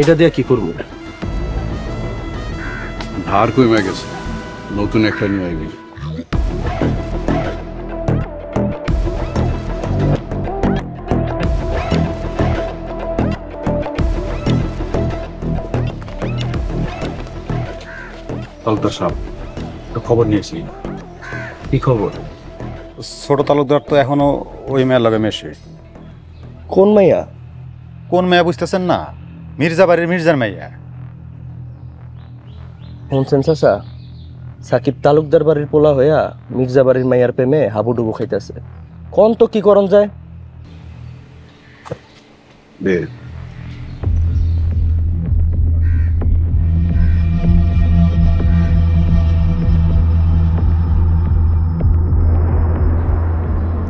এটা দিয়ে কি করবো? ধার কমে গেছে, নতুন একটা নিয়ে আইবি। তালুকদার সাহেব, খবর নিয়েছি। কি খবর? ছোট তালুকদার তো এখনো ওই মেয়ের লগে মেশে। কোন মাইয়া? কোন মেয়ে বুঝতেছেন না? মির্জা বাড়ির মির্জার মাইয়া। শুনছেন চাচা, সাকিব তালুকদার বাড়ির পোলা হইয়া মির্জা বাড়ির মাইয়ার প্রেমে হাবুডুবু খাইতেছে। কোন তো কি করণ যায়?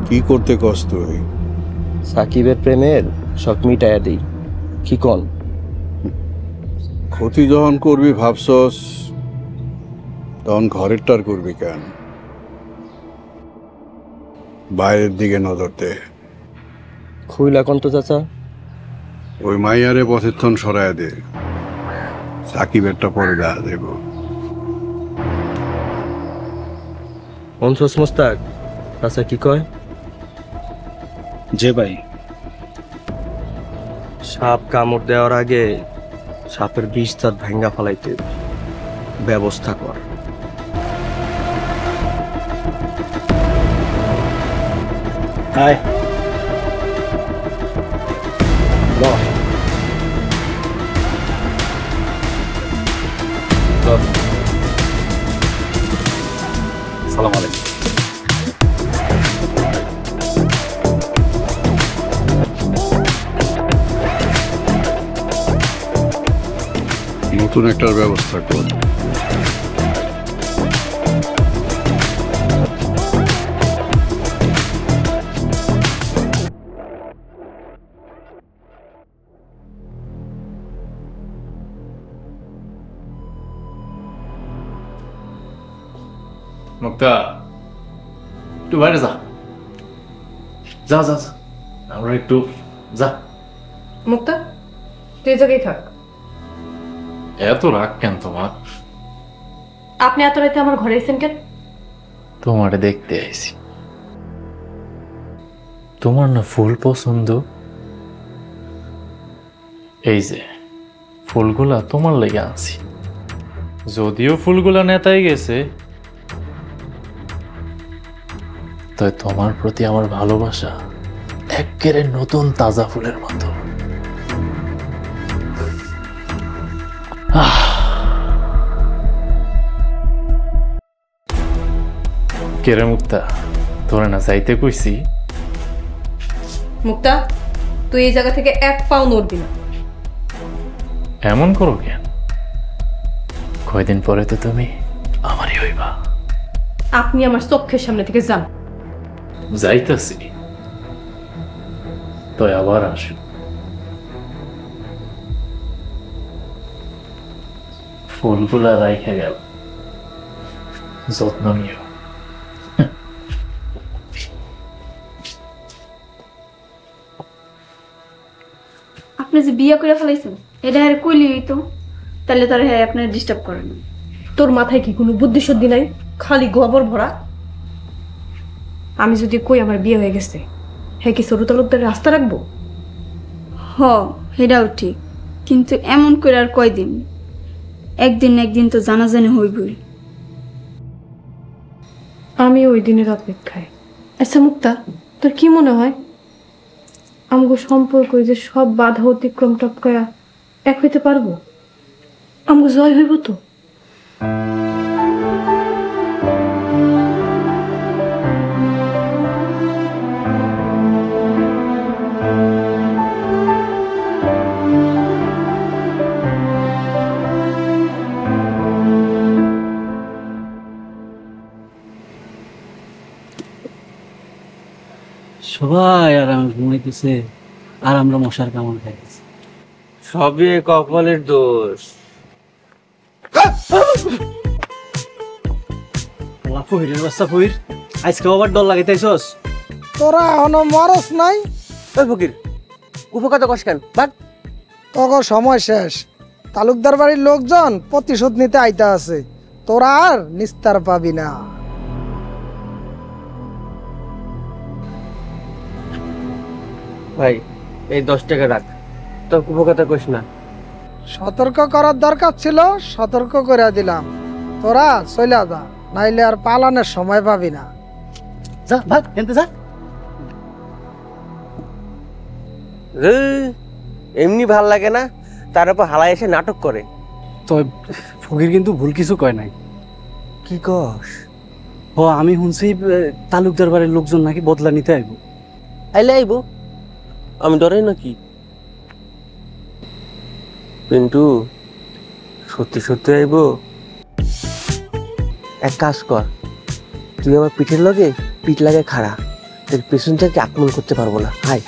কি করতে কষ্ট? সাকিবের প্রেমের শখ মিটাইয়া দিই। কি কন? ক্ষতি যখন করবি ভাবছস, তখন ঘরেরটার করবি কেন? বাইরের দিকে নজর দে। খুইলা কন তো চাচা। ওই মাইয়ারে পথের সরায় দে, সাকিবেরটা পরে দেখা দেব। অনসস মোস্তাক, চাচা কি কয়? যে ভাই, সাপ কামড় দেওয়ার আগে সাপের বিষ তার ভেঙ্গা ফেলাইতে ব্যবস্থা কর। আয় সালাম আলাইকুম। নতুন একটার ব্যবস্থা কর। মুক্তা, একটু বাইরে যা যা যা যা, আমরা একটু যা। মুক্তা, তুই এই জায়গায় থাক। এত রাগ কেন তোমার? আপনি এত রাতে আমার ঘরে এসেছেন কেন? তোমারে দেখতে আইছি। তোমার না ফুল পছন্দ? এই যে ফুলগুলা তোমার লেগে আনছি। যদিও ফুলগুলা নেতাই গেছে, তাই তোমার প্রতি আমার ভালোবাসা একেবারে নতুন তাজা ফুলের মতো। কেরে মুক্তা, তোরে না যাইতে কইছি? মুক্তা, তুই এই জায়গা থেকে এক পাও নড়বি না। এমন করো কেন? কয়দিন পরে তো তুমি আমারই হইবা। আপনি আমার চোখের সামনে থেকে যান। যাইতাছি, তো আবার আসো। ফুলগুলা রাইখা গেল, যত্ন নিও। আপনি যে বিয়ে করে ফেলাইছেন এটা আর কইলি হইতো, তাহলে তার হ্যাঁ আপনার ডিস্টার্ব করে না। তোর মাথায় কি কোনো বুদ্ধি শুদ্ধি নাই? খালি গোবর ভরা। আমি যদি কই আমার বিয়ে হয়ে গেছে, হ্যাঁ কি সরু তালুকদার রাস্তা রাখবো? হ, সেটাও ঠিক, কিন্তু এমন করে আর কয়দিন? একদিন না একদিন তো জানাজানি হইবই। আমি ওই দিনের অপেক্ষায়। আচ্ছা মুক্তা, তোর কি মনে হয় আমগো সম্পর্ক যে সব বাধা অতিক্রম টপকায়া এক হইতে পারবো? আমগো জয় হইব তো? সবাই আরাম ঘুমাইতেছে আর আমরা মশার কামড় খাইতেছি। সবই কপালের দোষ। ফহিরের বাচ্চা ফহির, আজকে আবার ডর লাগাইতেছস? তোরা এখনো মরস নাই? ওই ফকির, উপকার তো কস কেন? বাট তখন সময় শেষ। তালুকদার বাড়ির লোকজন প্রতিশোধ নিতে আইতা আছে, তোরা আর নিস্তার পাবি না। ভাই এই 10 টাকা রাখ, তোর উপকারটা করিস না। সতর্ক করার দরকার ছিল, সতর্ক করে দিলাম। তোরা চলে যা, নাইলে আর পালানোর সময় পাবি না। যা ভাগ এনতে যা। এমনি ভাল লাগে না, তার উপর হালাই এসে নাটক করে। তো ফকির কিন্তু ভুল কিছু কয় নাই। কি কস? ও আমি শুনছি তালুকদার বাড়ির লোকজন নাকি বদলা নিতে আইব। আইলে আইব, আমি ডরাই নাকি? পিন্টু সত্যি সত্যি আইব? এক কাজ কর, তুই আমার পিঠের লগে পিঠ লাগে খাড়া, তোর পেছন থেকে আক্রমণ করতে পারবো না। হাই